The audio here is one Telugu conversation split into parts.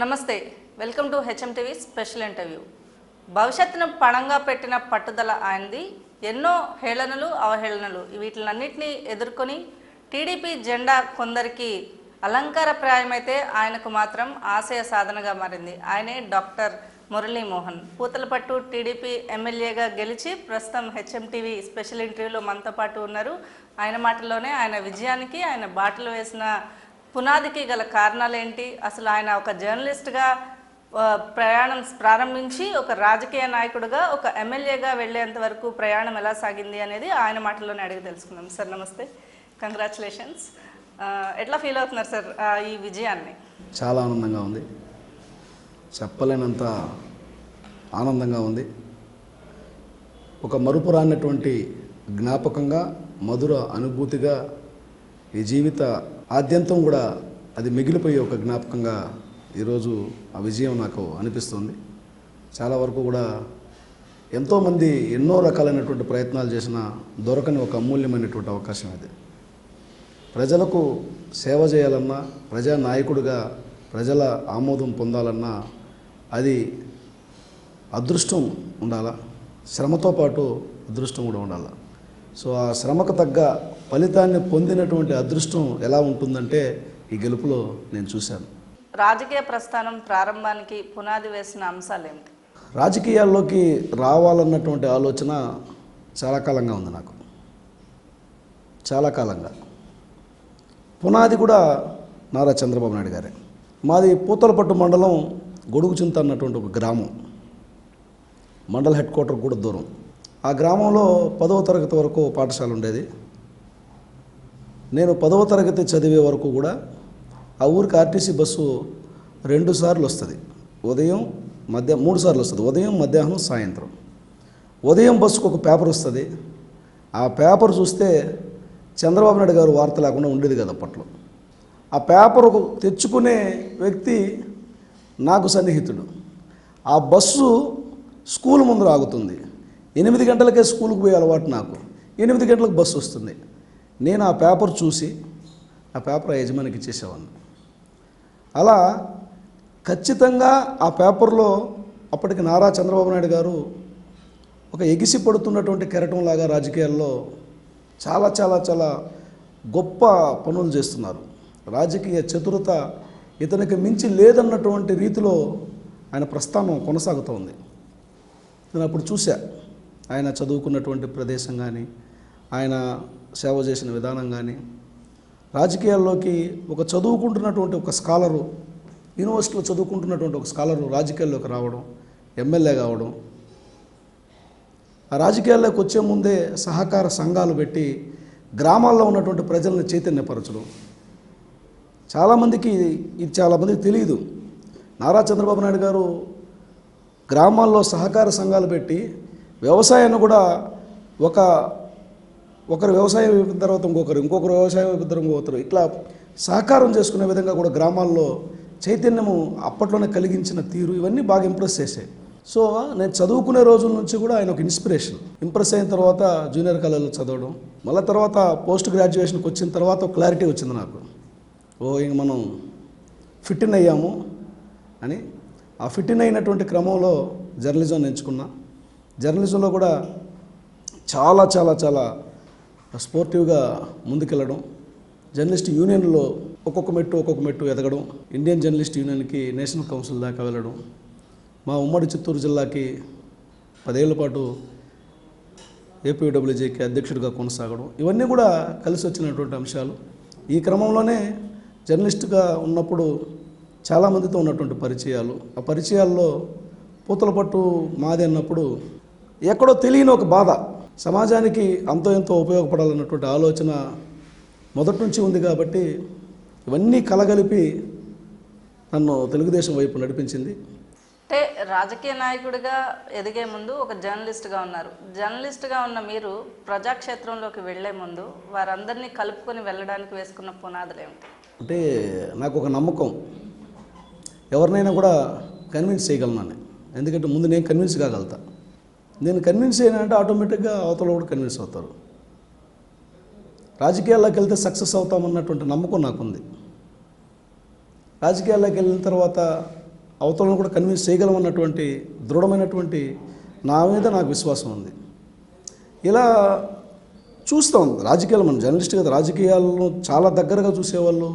నమస్తే, welcome to HM TV special interview. భవిష్యత్తును పణంగా పెట్టిన పట్టుదల ఆయనది. ఎన్నో హేళనలు, అవహేళనలు వీటిలన్నింటినీ ఎదుర్కొని టీడీపీ జెండా కొందరికి అలంకారప్రాయమైతే ఆయనకు మాత్రం ఆశయ సాధనగా మారింది. ఆయనే డాక్టర్ మురళీమోహన్. పూతలపట్టు టీడీపీ ఎమ్మెల్యేగా గెలిచి ప్రస్తుతం హెచ్ఎం టీవీ స్పెషల్ ఇంటర్వ్యూలో మనతో పాటు ఉన్నారు. ఆయన మాటల్లోనే ఆయన విజయానికి, ఆయన బాటలు వేసిన పునాదికి గల కారణాలు ఏంటి, అసలు ఆయన ఒక జర్నలిస్ట్గా ప్రయాణం ప్రారంభించి ఒక రాజకీయ నాయకుడిగా, ఒక ఎమ్మెల్యేగా వెళ్ళేంత వరకు ప్రయాణం ఎలా సాగింది అనేది ఆయన మాటల్లోనే అడిగి తెలుసుకుందాం. సార్ నమస్తే, కంగ్రాచులేషన్స్. ఎట్లా ఫీల్ అవుతున్నారు సార్ ఈ విజయాన్ని? చాలా ఆనందంగా ఉంది, చెప్పలేనంత ఆనందంగా ఉంది. ఒక మరుపురానటువంటి జ్ఞాపకంగా, మధుర అనుభూతిగా, ఈ జీవిత ఆద్యంతం కూడా అది మిగిలిపోయే ఒక జ్ఞాపకంగా ఈరోజు ఆ విజయం నాకు అనిపిస్తుంది. చాలా వరకు కూడా ఎంతోమంది ఎన్నో రకాలైనటువంటి ప్రయత్నాలు చేసినా దొరకని ఒక అమూల్యమైనటువంటి అవకాశం ఇది. ప్రజలకు సేవ చేయాలన్నా, ప్రజానాయకుడిగా ప్రజల ఆమోదం పొందాలన్నా అది అదృష్టం ఉండాలా, శ్రమతో పాటు అదృష్టం కూడా ఉండాలి. సో ఆ శ్రమకు తగ్గ ఫలితాన్ని పొందినటువంటి అదృష్టం ఎలా ఉంటుందంటే ఈ గెలుపులో నేను చూశాను. రాజకీయ ప్రస్థానం ప్రారంభానికి పునాది వేసిన అంశాలు ఏమిటి? రాజకీయాల్లోకి రావాలన్నటువంటి ఆలోచన చాలా కాలంగా ఉంది నాకు, చాలా కాలంగా. పునాది కూడా నారా చంద్రబాబు నాయుడు గారే. మాది పూతలపట్టు మండలం గొడుగుచింత అన్నటువంటి ఒక గ్రామం, మండల హెడ్ క్వార్టర్ కూడా దూరం. ఆ గ్రామంలో 10వ తరగతి వరకు పాఠశాల ఉండేది. నేను 10వ తరగతి చదివే వరకు కూడా ఆ ఊరికి ఆర్టీసీ బస్సు 2 సార్లు వస్తుంది. ఉదయం 3 సార్లు వస్తుంది, ఉదయం, మధ్యాహ్నం, సాయంత్రం. ఉదయం బస్సుకు ఒక పేపర్ వస్తుంది. ఆ పేపర్ చూస్తే చంద్రబాబు నాయుడు గారు వార్త లేకుండా ఉండేది కదా అప్పట్లో. ఆ పేపర్ తెచ్చుకునే వ్యక్తి నాకు సన్నిహితుడు. ఆ బస్సు స్కూల్ ముందు ఆగుతుంది. 8 గంటలకే స్కూల్కి పోయే అలవాటు నాకు. 8 గంటలకు బస్సు వస్తుంది. నేను ఆ పేపర్ చూసి ఆ పేపర్ యజమానికి ఇచ్చేసేవాడిని. అలా ఖచ్చితంగా ఆ పేపర్లో అప్పటికి నారా చంద్రబాబు నాయుడు గారు ఒక ఎగిసి పడుతున్నటువంటి కెరటంలాగా రాజకీయాల్లో చాలా చాలా చాలా గొప్ప పనులు చేస్తున్నారు. రాజకీయ చతురత ఇతనికి మించి లేదన్నటువంటి రీతిలో ఆయన ప్రస్థానం కొనసాగుతోంది. నేను అప్పుడు చూసా ఆయన చదువుకున్నటువంటి ప్రదేశం కానీ, ఆయన సేవ చేసిన విధానం కానీ, రాజకీయాల్లోకి ఒక చదువుకుంటున్నటువంటి ఒక స్కాలరు, యూనివర్సిటీలో చదువుకుంటున్నటువంటి ఒక స్కాలరు రాజకీయాల్లోకి రావడం, ఎమ్మెల్యే కావడం, ఆ రాజకీయాల్లోకి వచ్చే ముందే సహకార సంఘాలు పెట్టి గ్రామాల్లో ఉన్నటువంటి ప్రజలను చైతన్యపరచడం. చాలామందికి తెలియదు. నారా చంద్రబాబు నాయుడు గారు గ్రామాల్లో సహకార సంఘాలు పెట్టి వ్యవసాయాన్ని కూడా ఒకరు వ్యవసాయం అయిపోయిన తర్వాత ఇంకొకరు వ్యవసాయం అయిపోయిన తర్వాత ఇంకొకరు, ఇట్లా సహకారం చేసుకునే విధంగా కూడా గ్రామాల్లో చైతన్యము అప్పట్లోనే కలిగించిన తీరు ఇవన్నీ బాగా ఇంప్రెస్ చేశాయి. సో నేను చదువుకునే రోజుల నుంచి కూడా ఆయన ఒక ఇన్స్పిరేషన్. ఇంప్రెస్ అయిన తర్వాత జూనియర్ కాలేజీలో చదవడం, మళ్ళీ తర్వాత పోస్ట్ గ్రాడ్యుయేషన్కి వచ్చిన తర్వాత ఒక క్లారిటీ వచ్చింది నాకు. ఇంక మనం ఫిట్ ఇన్ అయ్యాము అని. ఆ ఫిట్ ఇన్ అయినటువంటి క్రమంలో జర్నలిజం ఎంచుకున్నా. జర్నలిజంలో కూడా చాలా చాలా చాలా స్పోర్టివ్గా ముందుకెళ్ళడం, జర్నలిస్ట్ యూనియన్లో ఒక్కొక్క మెట్టు ఎదగడం, ఇండియన్ జర్నలిస్ట్ యూనియన్కి నేషనల్ కౌన్సిల్ దాకా వెళ్ళడం, మా ఉమ్మడి చిత్తూరు జిల్లాకి 10 ఏళ్ల పాటు ఏపీడబ్ల్యూజేకి అధ్యక్షుడిగా కొనసాగడం, ఇవన్నీ కూడా కలిసి వచ్చినటువంటి అంశాలు. ఈ క్రమంలోనే జర్నలిస్ట్గా ఉన్నప్పుడు చాలామందితో ఉన్నటువంటి పరిచయాలు, ఆ పరిచయాల్లో పూతలపట్టు మాది అన్నప్పుడు ఎక్కడో తెలియని ఒక బాధ, సమాజానికి అంతో ఎంతో ఉపయోగపడాలన్నటువంటి ఆలోచన మొదటి నుంచి ఉంది. కాబట్టి ఇవన్నీ కలగలిపి నన్ను తెలుగుదేశం వైపు నడిపించింది. అంటే రాజకీయ నాయకుడిగా ఎదిగే ముందు ఒక జర్నలిస్ట్గా ఉన్నారు. జర్నలిస్ట్గా ఉన్న మీరు ప్రజాక్షేత్రంలోకి వెళ్లే ముందు వారందరినీ కలుపుకొని వెళ్ళడానికి వేసుకున్న పునాదులు ఏమిటి? అంటే నాకు ఒక నమ్మకం, ఎవరినైనా కూడా కన్విన్స్ చేయగలను. ఎందుకంటే ముందు నేను కన్విన్స్ కాగలుగుతా. నేను కన్విన్స్ అయినంటే ఆటోమేటిక్గా అవతల కూడా కన్విన్స్ అవుతారు. రాజకీయాల్లోకి వెళ్తే సక్సెస్ అవుతామన్నటువంటి నమ్మకం నాకుంది. రాజకీయాల్లోకి వెళ్ళిన తర్వాత అవతలను కూడా కన్విన్స్ చేయగలమన్నటువంటి దృఢమైనటువంటి నా మీద నాకు విశ్వాసం ఉంది. ఇలా చూస్తాం రాజకీయాలు, మన జర్నలిస్ట్ కదా, రాజకీయాలను చాలా దగ్గరగా చూసేవాళ్ళు,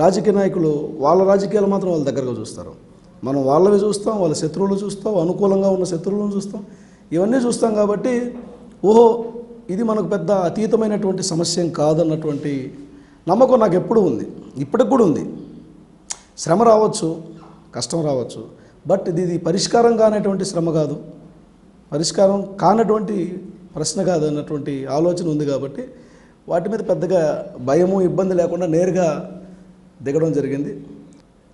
రాజకీయ నాయకులు వాళ్ళ రాజకీయాలు మాత్రం వాళ్ళ దగ్గరగా చూస్తారు. మనం వాళ్ళవి చూస్తాం, వాళ్ళ శత్రువులు చూస్తాం, అనుకూలంగా ఉన్న శత్రువులను చూస్తాం, ఇవన్నీ చూస్తాం. కాబట్టి ఓహో ఇది మనకు పెద్ద అతీతమైనటువంటి సమస్య కాదన్నటువంటి నమ్మకం నాకు ఎప్పుడూ ఉంది, ఇప్పటికి కూడా ఉంది. శ్రమ రావచ్చు, కష్టం రావచ్చు, బట్ ఇది పరిష్కారం కానటువంటి శ్రమ కాదు, పరిష్కారం కానటువంటి ప్రశ్న కాదు అన్నటువంటి ఆలోచన ఉంది. కాబట్టి వాటి మీద పెద్దగా భయము ఇబ్బంది లేకుండా నేరుగా దిగడం జరిగింది.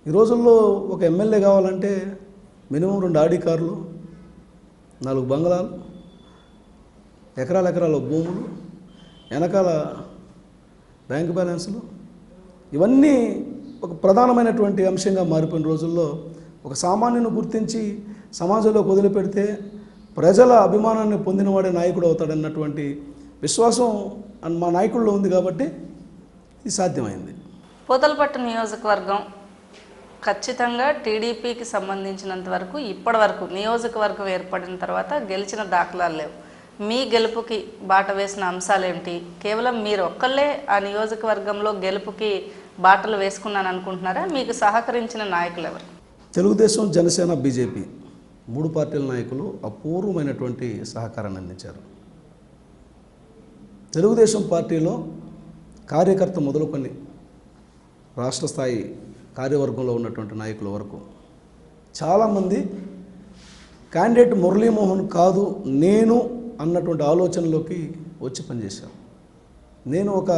ఈ రోజుల్లో ఒక ఎమ్మెల్యే కావాలంటే మినిమం 2 ఆడి కార్లు, 4 బంగ్లాలు, ఎకరాల భూములు, వెనకాల బ్యాంక్ బ్యాలెన్స్లు, ఇవన్నీ ఒక ప్రధానమైనటువంటి అంశంగా మారిపోయిన రోజుల్లో ఒక సామాన్యుని గుర్తించి సమాజంలోకి వదిలిపెడితే ప్రజల అభిమానాన్ని పొందినవాడే నాయకుడు అవుతాడన్నటువంటి విశ్వాసం మా నాయకుల్లో ఉంది. కాబట్టి ఇది సాధ్యమైంది. పూతలపట్టు నియోజకవర్గం ఖచ్చితంగా టీడీపీకి సంబంధించినంత వరకు ఇప్పటి వరకు నియోజకవర్గం ఏర్పడిన తర్వాత గెలిచిన దాఖలాలు లేవు. మీ గెలుపుకి బాట వేసిన అంశాలు ఏమిటి? కేవలం మీరు ఒక్కళ్ళే ఆ నియోజకవర్గంలో గెలుపుకి బాటలు వేసుకున్నాను అనుకుంటున్నారా? మీకు సహకరించిన నాయకులు ఎవరు? తెలుగుదేశం, జనసేన, బీజేపీ 3 పార్టీల నాయకులు అపూర్వమైనటువంటి సహకారాన్ని అందించారు. తెలుగుదేశం పార్టీలో కార్యకర్త మొదలుకొని రాష్ట్ర స్థాయి కార్యవర్గంలో ఉన్నటువంటి నాయకుల వరకు చాలామంది క్యాండిడేట్ మురళీమోహన్ కాదు నేను అన్నటువంటి ఆలోచనలోకి వచ్చి పనిచేశారు. నేను ఒక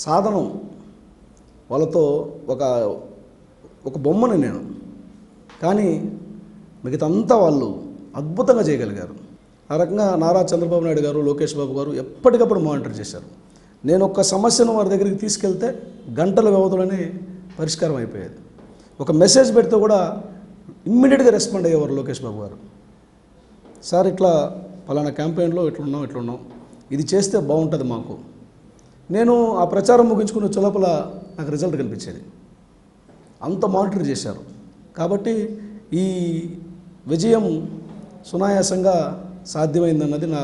సాధనం, వాళ్ళతో ఒక బొమ్మని నేను, కానీ మిగతాంతా వాళ్ళు అద్భుతంగా చేయగలిగారు. ఆ రకంగా నారా చంద్రబాబు నాయుడు గారు, లోకేష్ బాబు గారు ఎప్పటికప్పుడు మానిటర్ చేశారు. నేను ఒక సమస్యను వారి దగ్గరికి తీసుకెళ్తే గంటల వ్యవధిలోనే పరిష్కారం అయిపోయేది. ఒక మెసేజ్ పెడితే కూడా ఇమ్మీడియట్గా రెస్పాండ్ అయ్యేవారు లోకేష్ బాబు గారు. సార్ ఇట్లా పలానా క్యాంపెయిన్లో ఇట్లున్నాం, ఇది చేస్తే బాగుంటుంది మాకు. నేను ఆ ప్రచారం ముగించుకునే చులపల నాకు రిజల్ట్ కనిపించేది. అంత మానిటర్ చేశారు. కాబట్టి ఈ విజయం సునాయాసంగా సాధ్యమైందన్నది నా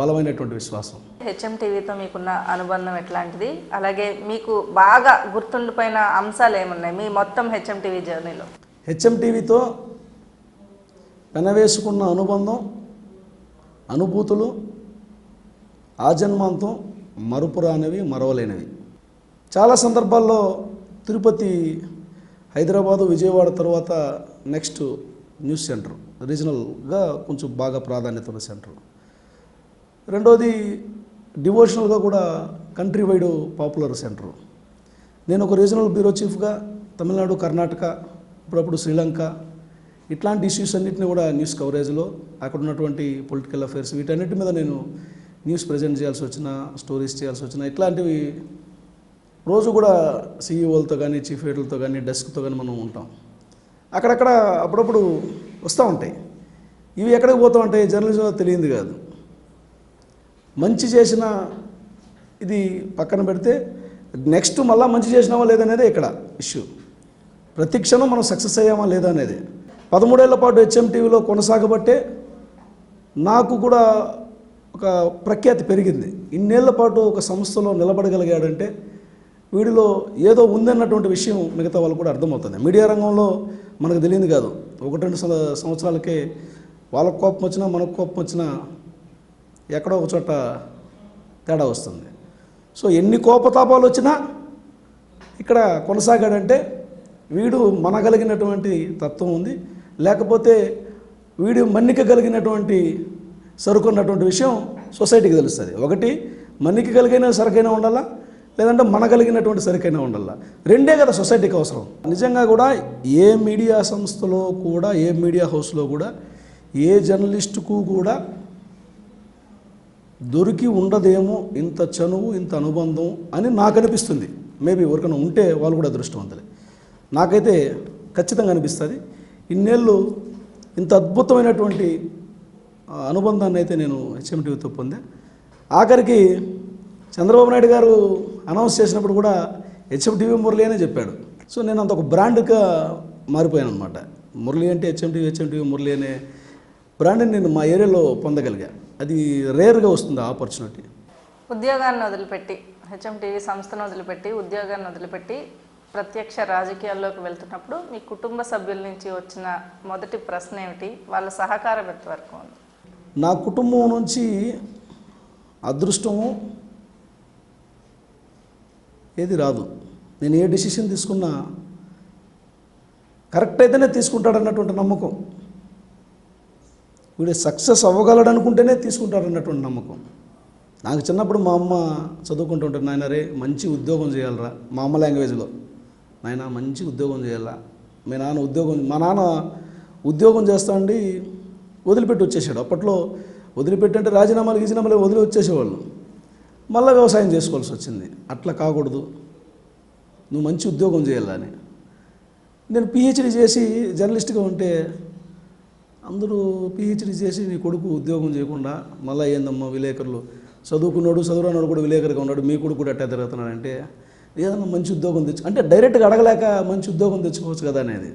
బలమైనటువంటి విశ్వాసం. హెచ్ఎంటీవీతో మీకున్న అనుబంధం ఎట్లాంటిది? అలాగే మీకు బాగా గుర్తుండిపోయిన అంశాలు ఏమున్నాయి మీ మొత్తం హెచ్ఎంటీవీ జర్నీలో? హెచ్ఎంటీవీతో పెనవేసుకున్న అనుబంధం, అనుభూతులు ఆజన్మాంతం మరుపురానివి, మరవలేనివి. చాలా సందర్భాల్లో తిరుపతి, హైదరాబాదు, విజయవాడ తర్వాత నెక్స్ట్ న్యూస్ సెంటర్, రీజనల్గా కొంచెం బాగా ప్రాధాన్యత ఉన్న సెంటర్. రెండోది డివోషనల్గా కూడా కంట్రీ వైడ్ పాపులర్ సెంటర్. నేను ఒక రీజనల్ బ్యూరో చీఫ్గా తమిళనాడు, కర్ణాటక, అప్పుడప్పుడు శ్రీలంక, ఇట్లాంటి ఇష్యూస్ అన్నింటినీ కూడా న్యూస్ కవరేజ్లో, అక్కడ ఉన్నటువంటి పొలిటికల్ అఫైర్స్, వీటన్నిటి మీద నేను న్యూస్ ప్రజెంట్ చేయాల్సి వచ్చినా, స్టోరీస్ చేయాల్సి వచ్చినా, ఇట్లాంటివి రోజు కూడా సీఈఓలతో కానీ, చీఫ్ ఎడిటర్లతో కానీ, డెస్క్తో కానీ మనం ఉంటాం. అక్కడక్కడ అప్పుడప్పుడు వస్తూ ఉంటాయి. ఇవి ఎక్కడికి పోతూ ఉంటాయి జర్నలిజంలో తెలియంది కాదు. మంచి చేసిన ఇది పక్కన పెడితే నెక్స్ట్ మళ్ళీ మంచి చేసినామా లేదనేది ఇక్కడ ఇష్యూ. ప్రతి క్షణం మనం సక్సెస్ అయ్యామా లేదా అనేది. 13 ఏళ్ల పాటు హెచ్ఎంటీవీలో కొనసాగబట్టే నాకు కూడా ఒక ప్రఖ్యాతి పెరిగింది. ఇన్నేళ్ల పాటు ఒక సంస్థలో నిలబడగలిగాడంటే వీడిలో ఏదో ఉందన్నటువంటి విషయం మిగతా వాళ్ళు కూడా అర్థమవుతుంది. మీడియా రంగంలో మనకు తెలియదు కాదు. 1-2 సంవత్సరాలకే వాళ్ళకు కోపం వచ్చినా, మనకు కోపం వచ్చినా ఎక్కడో ఒక చోట తేడా వస్తుంది. సో ఎన్ని కోపతాపాలు వచ్చినా ఇక్కడ కొనసాగాడంటే వీడు మనగలిగినటువంటి తత్వం ఉంది, లేకపోతే వీడు మన్నిక కలిగినటువంటి సరుకున్నటువంటి విషయం సొసైటీకి తెలుస్తుంది. ఒకటి మన్నిక కలిగిన సరుకైనా ఉండాలా, లేదంటే మనగలిగినటువంటి సరుకైనా ఉండాలా. రెండే కదా సొసైటీకి అవసరం. నిజంగా కూడా ఏ మీడియా సంస్థలో కూడా, ఏ మీడియా హౌస్లో కూడా, ఏ జర్నలిస్టుకు కూడా దొరికి ఉండదేమో ఇంత చనువు, ఇంత అనుబంధం అని నాకు అనిపిస్తుంది. మేబీ ఎవరికైనా ఉంటే వాళ్ళు కూడా అదృష్టవంతులే. నాకైతే ఖచ్చితంగా అనిపిస్తుంది. ఇన్నేళ్ళు ఇంత అద్భుతమైనటువంటి అనుబంధాన్ని అయితే నేను హెచ్ఎంటీవీతో పొందా. ఆఖరికి చంద్రబాబు నాయుడు గారు అనౌన్స్ చేసినప్పుడు కూడా హెచ్ఎంటీవీ మురళి అనే చెప్పాడు. సో నేను అంత ఒక బ్రాండ్గా మారిపోయాను అనమాట. మురళి అంటే హెచ్ఎంటీవీ మురళి అనే బ్రాండ్ని నేను మా ఏరియాలో పొందగలిగా. అది రేర్గా వస్తుంది ఆ ఆపర్చునిటీ. ఉద్యోగాన్ని వదిలిపెట్టి హెచ్ఎంటీవీ సంస్థను వదిలిపెట్టి ఉద్యోగాన్ని వదిలిపెట్టి ప్రత్యక్ష రాజకీయాల్లోకి వెళ్తున్నప్పుడు మీ కుటుంబ సభ్యుల నుంచి వచ్చిన మొదటి ప్రశ్న ఏమిటి? వాళ్ళ సహకారం ఎంతవరకు ఉంది? నా కుటుంబం నుంచి అదృష్టము ఏది రాదు. నేను ఏ డెసిషన్ తీసుకున్నా కరెక్ట్ అయితేనే తీసుకుంటాడన్నటువంటి నమ్మకం. వీడు సక్సెస్ అవ్వగలడు అనుకుంటేనే తీసుకుంటాడన్నటువంటి నమ్మకం. నాకు చిన్నప్పుడు మా అమ్మ చదువుకుంటుంటారు, నాయన రే మంచి ఉద్యోగం చేయాలరా, మా అమ్మ లాంగ్వేజ్లో, నాయన మంచి ఉద్యోగం చేయాలా. మా నాన్న ఉద్యోగం చేస్తా అండి వదిలిపెట్టి వచ్చేసాడు. అప్పట్లో వదిలిపెట్టి అంటే రాజీనామాలు వదిలి వచ్చేసేవాళ్ళు, మళ్ళీ వ్యవసాయం చేసుకోవాల్సి వచ్చింది. అట్లా కాకూడదు, నువ్వు మంచి ఉద్యోగం చేయాలని. నేను పిహెచ్డి చేసి జర్నలిస్ట్గా ఉంటే అందరూ పిహెచ్డి చేసి నీ కొడుకు ఉద్యోగం చేయకుండా మళ్ళీ ఏందమ్మా విలేకరులు, చదువుకున్నాడు కూడా విలేకరుగా ఉన్నాడు, మీ కొడుకు కూడా అట్టా తిరుగుతున్నాడంటే ఏదన్నా మంచి ఉద్యోగం అంటే డైరెక్ట్గా అడగలేక మంచి ఉద్యోగం తెచ్చుకోవచ్చు కదా అనేది.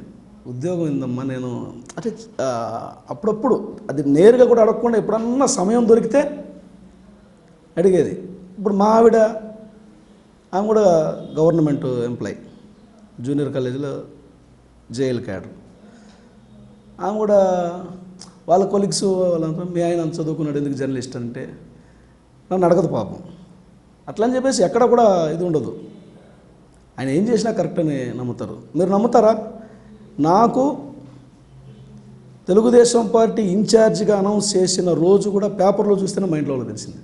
ఉద్యోగం ఏందమ్మా నేను అంటే అప్పుడప్పుడు అది నేరుగా కూడా అడగకుండా ఎప్పుడన్నా సమయం దొరికితే అడిగేది. ఇప్పుడు మా ఆవిడ, ఆమె కూడా గవర్నమెంట్ ఎంప్లాయ్, జూనియర్ కాలేజీలో జేఎల్ క్యాడర్. ఆమె కూడా వాళ్ళ కొలీగ్స్ వాళ్ళంతా మీ ఆయన అంత చదువుకున్నాడు ఎందుకు జర్నలిస్ట్ అంటే నన్ను అడగదు పాపం. అట్లా అని చెప్పేసి ఎక్కడ కూడా ఇది ఉండదు. ఆయన ఏం చేసినా కరెక్ట్ అని నమ్ముతారు. మీరు నమ్ముతారా? నాకు తెలుగుదేశం పార్టీ ఇన్ఛార్జిగా అనౌన్స్ చేసిన రోజు కూడా పేపర్లో చూస్తేనే మా ఇంట్లో వాళ్ళకి తెలిసింది.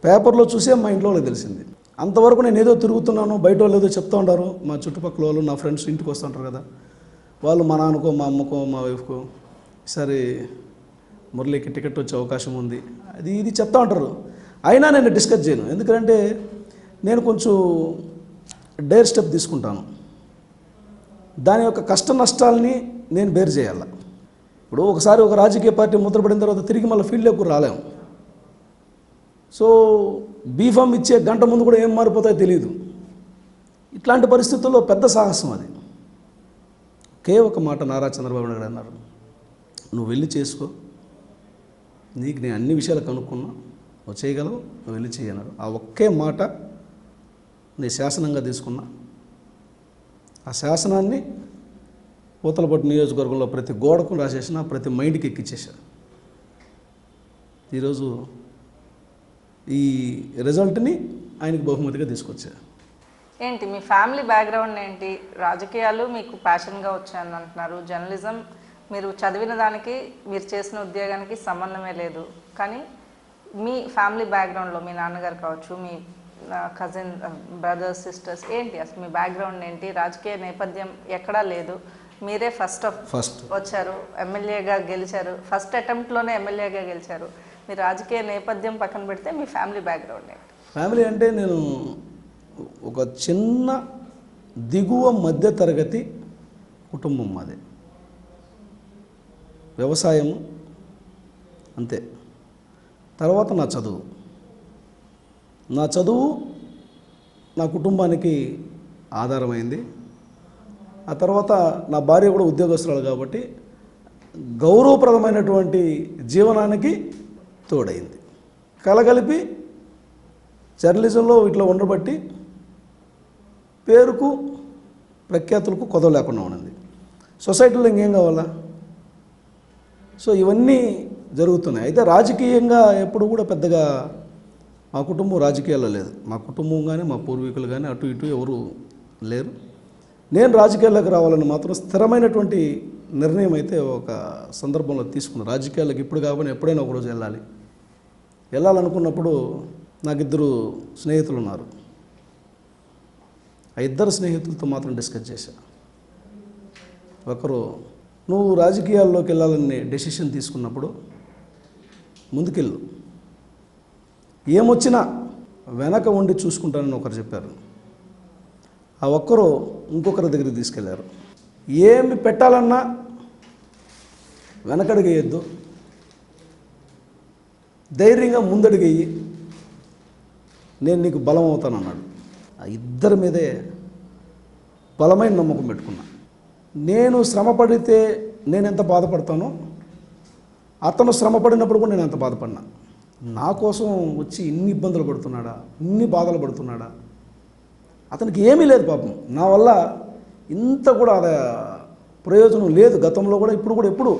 పేపర్లో చూసే మా ఇంట్లో వాళ్ళకి తెలిసింది. అంతవరకు నేను ఏదో తిరుగుతున్నాను, బయట వాళ్ళు ఏదో చెప్తూ ఉంటారు, మా చుట్టుపక్కల వాళ్ళు నా ఫ్రెండ్స్ ఇంటికి వస్తూ ఉంటారు కదా, వాళ్ళు మా నాన్నకో మా అమ్మకో మా వైఫ్కో ఈసారి మురళికి టికెట్ వచ్చే అవకాశం ఉంది అది ఇది చెప్తా ఉంటారు. అయినా నేను డిస్కస్ చేయను. ఎందుకంటే నేను కొంచెం డేర్ స్టెప్ తీసుకుంటాను. దాని యొక్క కష్ట నష్టాలని నేను బేర్ చేయాలి. ఇప్పుడు ఒకసారి ఒక రాజకీయ పార్టీ ముద్రపడిన తర్వాత తిరిగి మళ్ళీ ఫీల్డ్లోకి రాలేము. సో బీఫామ్ ఇచ్చే గంట ముందు కూడా ఏం మారిపోతాయో తెలియదు. ఇట్లాంటి పరిస్థితుల్లో పెద్ద సాహసం అది. ఒకే ఒక మాట నారా చంద్రబాబు నాయుడు అన్నారు, నువ్వు వెళ్ళి చేసుకో, నీకు నేను అన్ని విషయాలు కనుక్కున్నా, నువ్వు చేయగలవు, నువ్వు వెళ్ళి చేయన్నారు. ఆ ఒకే మాట నేను శాసనంగా తీసుకున్నా. ఆ శాసనాన్ని పూతలపట్టు నియోజకవర్గంలో ప్రతి గోడకు రాసేసిన, ప్రతి మైండ్కి ఎక్కించేశారు. ఈరోజు ఈ రిజల్ట్ని ఆయనకి బహుమతిగా తీసుకొచ్చారు. ఏంటి మీ ఫ్యామిలీ బ్యాక్గ్రౌండ్ ఏంటి? రాజకీయాలు మీకు ప్యాషన్గా వచ్చాయని అంటున్నారు. జర్నలిజం మీరు చదివిన దానికి మీరు చేసిన ఉద్యోగానికి సంబంధమే లేదు. కానీ మీ ఫ్యామిలీ బ్యాక్గ్రౌండ్లో మీ నాన్నగారు కావచ్చు, మీ కజిన్ బ్రదర్స్ సిస్టర్స్ ఏంటి అసలు మీ బ్యాక్గ్రౌండ్ ఏంటి? రాజకీయ నేపథ్యం ఎక్కడా లేదు, మీరే ఫస్ట్ వచ్చారు, ఎమ్మెల్యేగా గెలిచారు, ఫస్ట్ అటెంప్ట్లోనే ఎమ్మెల్యేగా గెలిచారు. మీ రాజకీయ నేపథ్యం పక్కన పెడితే మీ ఫ్యామిలీ బ్యాక్గ్రౌండ్ ఏంటి? ఫ్యామిలీ అంటే నేను ఒక చిన్న దిగువ మధ్య తరగతి కుటుంబం మాది. వ్యవసాయము అంతే. తర్వాత నా చదువు నా కుటుంబానికి ఆధారమైంది. ఆ తర్వాత నా భార్య కూడా ఉద్యోగస్తురాలు కాబట్టి గౌరవప్రదమైనటువంటి జీవనానికి తోడైంది. కలగలిపి జర్నలిజంలో ఇట్లా ఉండబట్టి పేరుకు ప్రఖ్యాతులకు కొదవ లేకుండా ఉన్నది. సొసైటీలో ఇంకేం కావాలా? సో ఇవన్నీ జరుగుతున్నాయి. అయితే రాజకీయంగా ఎప్పుడు కూడా పెద్దగా మా కుటుంబం రాజకీయాల్లో లేదు. మా కుటుంబం కానీ మా పూర్వీకులు కానీ అటు ఇటు ఎవరు లేరు. నేను రాజకీయాల్లోకి రావాలని మాత్రం స్థిరమైనటువంటి నిర్ణయం అయితే ఒక సందర్భంలో తీసుకున్నాను. రాజకీయాలకు ఇప్పుడు కాబట్టి ఎప్పుడైనా ఒకరోజు వెళ్ళాలనుకున్నప్పుడు నాకు 2 స్నేహితులు ఉన్నారు. ఆ 2 స్నేహితులతో మాత్రం డిస్కస్ చేశాను. ఒకరు, నువ్వు రాజకీయాల్లోకి వెళ్ళాలని డెసిషన్ తీసుకున్నప్పుడు ముందుకెళ్ళు, ఏమొచ్చినా వెనక ఉండి చూసుకుంటానని ఒకరు చెప్పారు. ఆ ఒక్కరు ఇంకొకరి దగ్గరికి తీసుకెళ్లారు. ఏమి పెట్టాలన్నా వెనకడుగేయద్దు, ధైర్యంగా ముందడుగేయి, నేను నీకు బలం అవుతానన్నాడు. ఆ 2 మీదే బలమైన నమ్మకం పెట్టుకున్నా. నేను శ్రమ పడితే నేను ఎంత బాధపడతానో అతను శ్రమ పడినప్పుడు కూడా నేను ఎంత బాధపడినా. నా కోసం వచ్చి ఇన్ని ఇబ్బందులు పడుతున్నాడా, ఇన్ని బాధలు పడుతున్నాడా, అతనికి ఏమీ లేదు పాపం. నా వల్ల ఇంత కూడా ప్రయోజనం లేదు గతంలో కూడా, ఇప్పుడు కూడా. ఎప్పుడు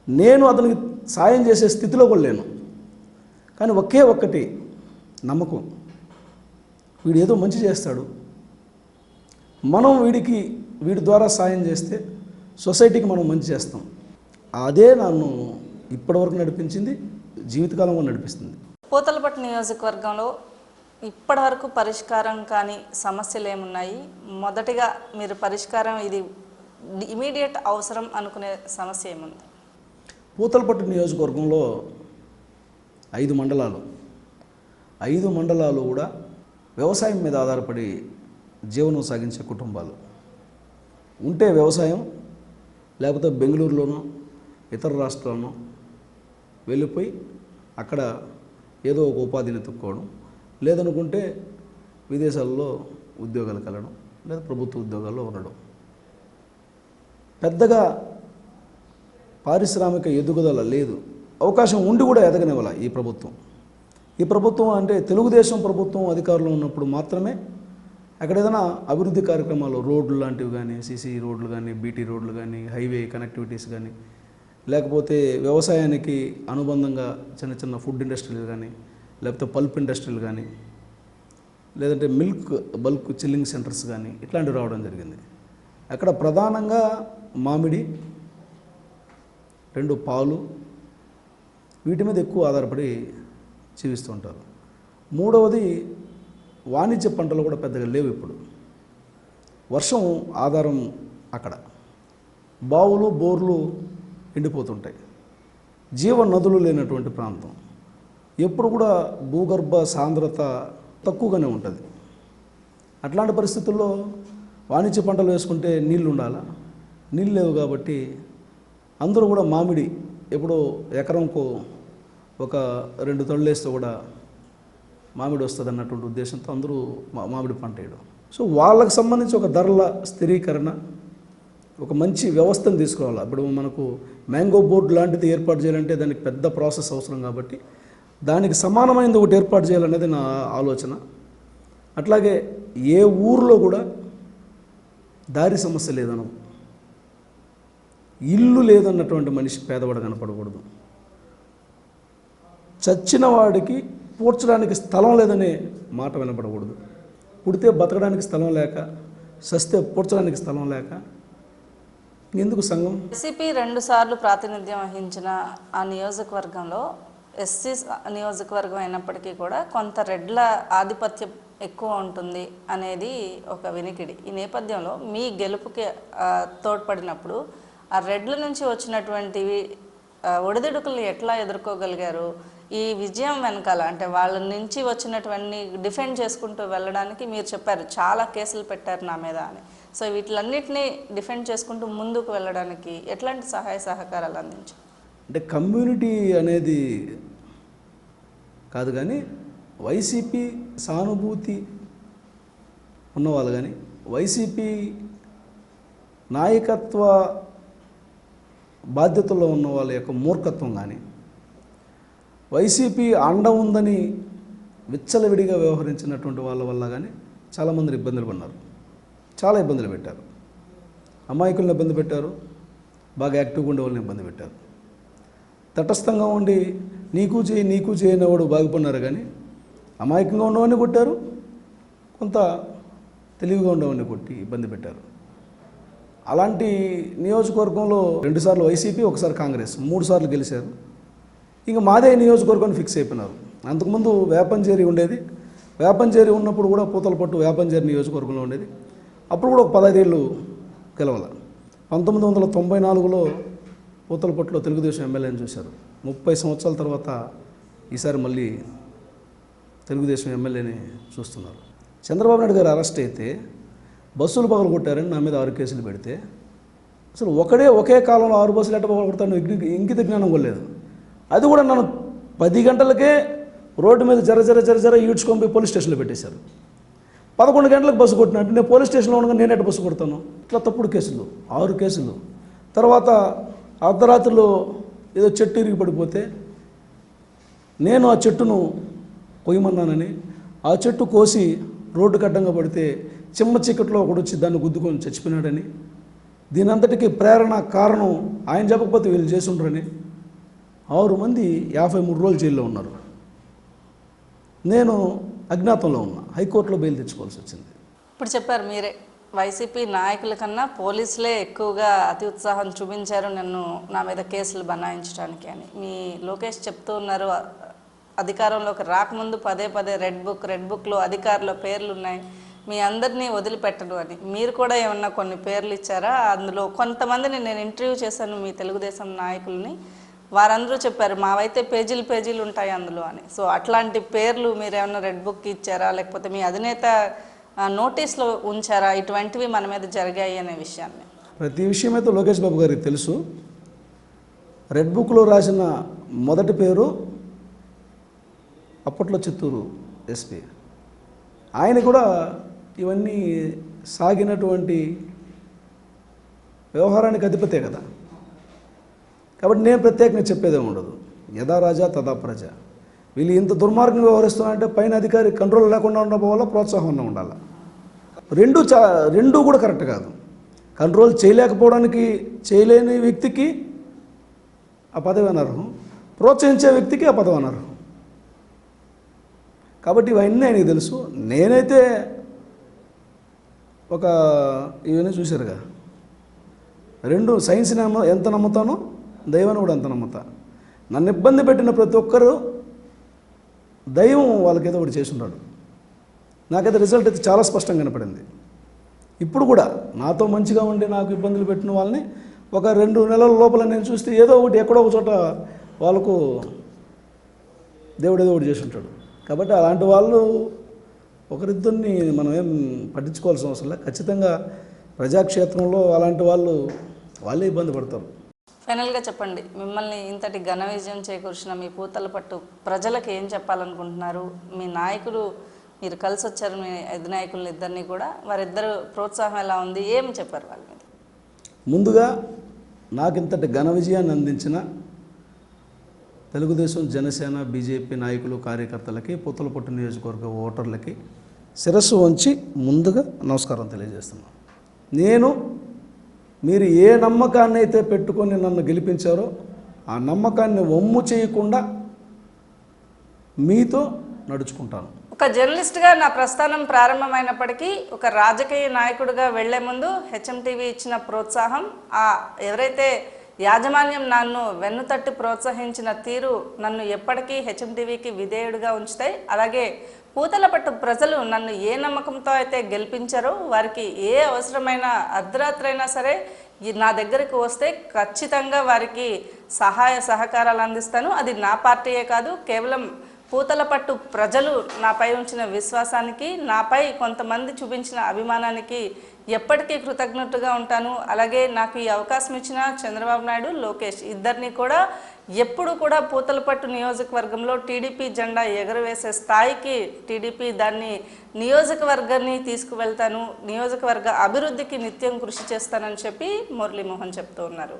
నేను అతనికి సాయం చేసే స్థితిలో కూడా లేను. కానీ ఒకే ఒక్కటి నమ్మకం, వీడు ఏదో మంచి చేస్తాడు, మనం వీడి ద్వారా సాయం చేస్తే సొసైటీకి మనం మంచి చేస్తాం. అదే నన్ను ఇప్పటివరకు నడిపించింది, జీవితకాలం కూడా నడిపిస్తుంది. పూతలపట్టు నియోజకవర్గంలో ఇప్పటివరకు పరిష్కారం కాని సమస్యలు ఏమున్నాయి? మొదటిగా మీరు పరిష్కారం ఇది ఇమీడియట్ అవసరం అనుకునే సమస్య ఏముంది? పూతలపట్టు నియోజకవర్గంలో 5 మండలాలు, 5 మండలాలు కూడా వ్యవసాయం మీద ఆధారపడి జీవనం సాగించే కుటుంబాలు. ఉంటే వ్యవసాయం, లేకపోతే బెంగళూరులోనో ఇతర రాష్ట్రాల్లోనో వెళ్ళిపోయి అక్కడ ఏదో ఒక ఉపాధిని ఎత్తుక్కోవడం, లేదనుకుంటే విదేశాల్లో ఉద్యోగాలకు వెళ్ళడం, లేదా ప్రభుత్వ ఉద్యోగాల్లో ఉండడం. పెద్దగా పారిశ్రామిక ఎదుగుదల లేదు. అవకాశం ఉండి కూడా ఎదగనివ్వాల ఈ ప్రభుత్వం. ఈ ప్రభుత్వం అంటే తెలుగుదేశం ప్రభుత్వం అధికారంలో ఉన్నప్పుడు మాత్రమే అక్కడ ఏదైనా అభివృద్ధి కార్యక్రమాలు, రోడ్లు లాంటివి కానీ, సీసీ రోడ్లు కానీ, బీటీ రోడ్లు కానీ, హైవే కనెక్టివిటీస్ కానీ, లేకపోతే వ్యవసాయానికి అనుబంధంగా చిన్న చిన్న ఫుడ్ ఇండస్ట్రీలు కానీ, లేకపోతే పల్ప్ ఇండస్ట్రీలు కానీ, లేదంటే మిల్క్ బల్క్ చిల్లింగ్ సెంటర్స్ కానీ ఇట్లాంటివి రావడం జరిగింది. అక్కడ ప్రధానంగా మామిడి, 2 పాలు, వీటి మీద ఎక్కువ ఆధారపడి జీవిస్తూ ఉంటారు. 3వది వాణిజ్య పంటలు కూడా పెద్దగా లేవు. ఇప్పుడు వర్షం ఆధారం, అక్కడ బావులు బోర్లు ఎండిపోతుంటాయి. జీవ నదులు లేనటువంటి ప్రాంతం. ఎప్పుడు కూడా భూగర్భ సాంద్రత తక్కువగానే ఉంటుంది. అట్లాంటి పరిస్థితుల్లో వాణిజ్య పంటలు వేసుకుంటే నీళ్ళు ఉండాలా, నీళ్ళు లేవు. కాబట్టి అందరూ కూడా మామిడి, ఎప్పుడో ఎకరంకు ఒక 2 తళ్ళు వేస్తే కూడా మామిడి వస్తుంది అన్నటువంటి ఉద్దేశంతో అందరూ మామిడి పంట వేయడం. సో వాళ్ళకి సంబంధించి ఒక ధరల స్థిరీకరణ, ఒక మంచి వ్యవస్థను తీసుకురావాలి. ఇప్పుడు మనకు మ్యాంగో బోర్డు లాంటిది ఏర్పాటు చేయాలంటే దానికి పెద్ద ప్రాసెస్ అవసరం. కాబట్టి దానికి సమానమైనది ఒకటి ఏర్పాటు చేయాలనేది నా ఆలోచన. అట్లాగే ఏ ఊరిలో కూడా దారి సమస్య లేదను, ఇల్లు లేదన్నటువంటి మనిషి పేదవాడు కనపడకూడదు. చచ్చిన వాడికి పూడ్చడానికి స్థలం లేదనే మాట వినపడకూడదు. పుడితే బతకడానికి స్థలం లేక, సస్తే పూడ్చడానికి స్థలం లేక ఎందుకు సంఘం? వైసీపీ 2 సార్లు ప్రాతినిధ్యం వహించిన ఆ నియోజకవర్గంలో ఎస్సీ నియోజకవర్గం అయినప్పటికీ కూడా కొంత రెడ్ల ఆధిపత్యం ఎక్కువ ఉంటుంది అనేది ఒక వినికిడి. ఈ నేపథ్యంలో మీ గెలుపుకి తోడ్పడినప్పుడు ఆ రెడ్ల నుంచి వచ్చినటువంటివి ఒడిదుడుకుల్ని ఎట్లా ఎదుర్కోగలిగారు? ఈ విజయం వెనకాల అంటే వాళ్ళ నుంచి వచ్చినటువంటి డిఫెండ్ చేసుకుంటూ వెళ్ళడానికి మీరు చెప్పారు చాలా కేసులు పెట్టారు నా మీద అని. సో వీటిలన్నిటినీ డిఫెండ్ చేసుకుంటూ ముందుకు వెళ్ళడానికి ఎట్లాంటి సహాయ సహకారాలు అందించారు? అంటే కమ్యూనిటీ అనేది కాదు, కానీ వైసీపీ సానుభూతి ఉన్నవాళ్ళు కానీ, వైసీపీ నాయకత్వ బాధ్యతల్లో ఉన్న వాళ్ళ యొక్క మూర్ఖత్వం కానీ, వైసీపీ అండ ఉందని విచ్చలవిడిగా వ్యవహరించినటువంటి వాళ్ళ వల్ల కానీ చాలామంది ఇబ్బందులు పడినారు, చాలా ఇబ్బందులు పెట్టారు. అమాయకులను ఇబ్బంది పెట్టారు, బాగా యాక్టివ్గా ఉండే వాళ్ళని ఇబ్బంది పెట్టారు. తటస్థంగా ఉండి నీకు చేయి అనేవాడు బాగుపడినారు, కానీ అమాయకంగా ఉన్నవాడిని కొట్టారు, కొంత తెలివిగా ఉండేవాడిని కొట్టి ఇబ్బంది పెట్టారు. అలాంటి నియోజకవర్గంలో 2 సార్లు వైసీపీ, 1 సారి కాంగ్రెస్, 3 సార్లు గెలిచారు. ఇంకా మాదే నియోజకవర్గాన్ని ఫిక్స్ అయిపోయినారు. అంతకుముందు వేపంచేరి ఉండేది, వేపంచేరి ఉన్నప్పుడు కూడా పూతలపట్టు వేపంచేరి నియోజకవర్గంలో ఉండేది. అప్పుడు కూడా ఒక 15 ఏళ్ళు గెలవాల. 1994లో పూతలపట్టులో తెలుగుదేశం ఎమ్మెల్యేని చూశారు. 30 సంవత్సరాల తర్వాత ఈసారి మళ్ళీ తెలుగుదేశం ఎమ్మెల్యేని చూస్తున్నారు. చంద్రబాబు నాయుడు గారు అరెస్ట్ అయితే బస్సులు పగలు కొట్టారని నా మీద 6 కేసులు పెడితే, అసలు ఒకే కాలంలో 6 బస్సులు ఎట్ట పగలు కొడతాను ఇంకిత జ్ఞానం కూడా లేదు. అది కూడా నన్ను 10 గంటలకే రోడ్డు మీద జర ఈడ్చుకొని పోయి పోలీస్ స్టేషన్లో పెట్టేశారు. 11 గంటలకు బస్సు కొట్టినట్టు నేను పోలీస్ స్టేషన్లో ఉండగా నేను ఎట్ట బస్సు కొడతాను? ఇట్లా తప్పుడు కేసులు 6 కేసులు. తర్వాత అర్ధరాత్రిలో ఏదో చెట్టు ఇరిగి పడిపోతే నేను ఆ చెట్టును కొయ్యమన్నానని ఆ చెట్టు కోసి రోడ్డుకు అడ్డంగా పడితే చిమ్మ చీకట్లో ఒకడు వచ్చి దాన్ని గుద్దుకొని చచ్చిపోయినాడని, దీని అంతటికీ ప్రేరణ కారణం ఆయన చెప్పకపోతే వీళ్ళు చేసి ఉండరని 6 మంది 53 రోజులు జైల్లో ఉన్నారు. నేను అజ్ఞాతంలో ఉన్నా, హైకోర్టులో బెయిల్ తెచ్చుకోవాల్సి వచ్చింది. ఇప్పుడు చెప్పారు మీరే, వైసీపీ నాయకుల కన్నా పోలీసులే ఎక్కువగా అతి ఉత్సాహం చూపించారు నన్ను నా మీద కేసులు బనాయించడానికి అని. మీ లోకేష్ చెప్తూ ఉన్నారు, అధికారంలోకి రాకముందు పదే రెడ్ బుక్లో అధికారుల పేర్లు ఉన్నాయి, మీ అందరినీ వదిలిపెట్టడు అని. మీరు కూడా ఏమన్నా కొన్ని పేర్లు ఇచ్చారా? అందులో కొంతమందిని నేను ఇంటర్వ్యూ చేశాను మీ తెలుగుదేశం నాయకుల్ని, వారందరూ చెప్పారు మావైతే పేజీలు ఉంటాయి అందులో అని. సో అట్లాంటి పేర్లు మీరు ఏమన్నా రెడ్ బుక్ ఇచ్చారా, లేకపోతే మీ అధినేత నోటీస్లో ఉంచారా ఇటువంటివి మన మీద జరిగాయి అనే విషయాన్ని? ప్రతి విషయం అయితే లోకేష్ బాబు గారికి తెలుసు. రెడ్ బుక్లో రాసిన మొదటి పేరు అప్పట్లో చిత్తూరు ఎస్పీ. ఆయన కూడా ఇవన్నీ సాగినటువంటి వ్యవహారానికి అధిపతే కదా. కాబట్టి నేను ప్రత్యేకంగా చెప్పేదే ఉండదు. యథా రాజా తదా ప్రజ. వీళ్ళు ఇంత దుర్మార్గంగా వ్యవహరిస్తున్నారంటే పైన అధికారి కంట్రోల్ లేకుండా ఉండడం వల్ల ప్రోత్సాహం ఉండాలి. రెండూ కూడా కరెక్ట్ కాదు. కంట్రోల్ చేయలేకపోవడానికి, చేయలేని వ్యక్తికి ఆ పదవి అనర్హం, ప్రోత్సహించే వ్యక్తికి ఆ పదవి అనర్హం. కాబట్టి ఇవన్నీ ఆయనకి తెలుసు. నేనైతే ఇవన్నీ చూశారుగా, రెండు సైన్స్ని ఎంత నమ్ముతానో దైవాన్ని కూడా అంత నమ్ముతా. నన్ను ఇబ్బంది పెట్టిన ప్రతి ఒక్కరూ దైవం వాళ్ళకేదో ఒకటి చేసి ఉన్నాడు. నాకైతే రిజల్ట్ అయితే చాలా స్పష్టంగా కనపడింది. ఇప్పుడు కూడా నాతో మంచిగా ఉండి నాకు ఇబ్బందులు పెట్టిన వాళ్ళని ఒక 2 నెలల లోపల నేను చూస్తే ఏదో ఒకటి ఎక్కడో ఒక చోట వాళ్ళకు దేవుడు ఏదో ఒకటి చేసి ఉంటాడు. కాబట్టి అలాంటి వాళ్ళు ఒకరిద్దరిని మనం ఏం పట్టించుకోవాల్సిన అవసరం లేదు. ఖచ్చితంగా ప్రజాక్షేత్రంలో అలాంటి వాళ్ళే ఇబ్బంది పడతారు. ఫైనల్గా చెప్పండి, మిమ్మల్ని ఇంతటి ఘన విజయం చేకూర్చిన మీ పూతలపట్టు ప్రజలకు ఏం చెప్పాలనుకుంటున్నారు? మీ నాయకులు, మీరు కలిసి వచ్చారు మీ అధినాయకులు ఇద్దరిని కూడా, వారిద్దరు ప్రోత్సాహం ఎలా ఉంది, ఏం చెప్పారు వాళ్ళ మీద? ముందుగా నాకు ఇంతటి ఘన విజయాన్ని అందించిన తెలుగుదేశం, జనసేన, బీజేపీ నాయకులు, కార్యకర్తలకి, పూతలపట్టు నియోజకవర్గ ఓటర్లకి శిరస్సు వంచి ముందుగా నమస్కారం తెలియజేస్తున్నాను. మీరు ఏ నమ్మకాన్ని అయితే పెట్టుకొని నన్ను గెలిపించారో ఆ నమ్మకాన్ని వమ్ము చేయకుండా మీతో నడుచుకుంటాను. ఒక జర్నలిస్ట్గా నా ప్రస్థానం ప్రారంభమైనప్పటికీ ఒక రాజకీయ నాయకుడిగా వెళ్లే ముందు హెచ్ఎంటీవీ ఇచ్చిన ప్రోత్సాహం, ఎవరైతే యాజమాన్యం నన్ను వెన్నుతట్టి ప్రోత్సహించిన తీరు నన్ను ఎప్పటికీ హెచ్ఎంటీవీకి విధేయుడిగా ఉంచుతాయి. అలాగే పూతలపట్టు ప్రజలు నన్ను ఏ నమ్మకంతో అయితే గెలిపించారో వారికి ఏ అవసరమైన అర్ధరాత్రైనా సరే నా దగ్గరికి వస్తే ఖచ్చితంగా వారికి సహాయ సహకారాలు అందిస్తాను. అది నా పార్టీయే కాదు, కేవలం పూతలపట్టు ప్రజలు నాపై ఉంచిన విశ్వాసానికి, నాపై కొంతమంది చూపించిన అభిమానానికి ఎప్పటికీ కృతజ్ఞతగా ఉంటాను. అలాగే నాకు ఈ అవకాశం ఇచ్చిన చంద్రబాబు నాయుడు, లోకేష్ ఇద్దరిని కూడా ఎప్పుడు కూడా పూతలపట్టు నియోజకవర్గంలో టీడీపీ జెండా ఎగరవేసే స్థాయికి టీడీపీ దాన్ని నియోజకవర్గాన్ని తీసుకువెళ్తాను, నియోజకవర్గ అభివృద్ధికి నిత్యం కృషి చేస్తానని చెప్పి మురళీమోహన్ చెప్తూ ఉన్నారు.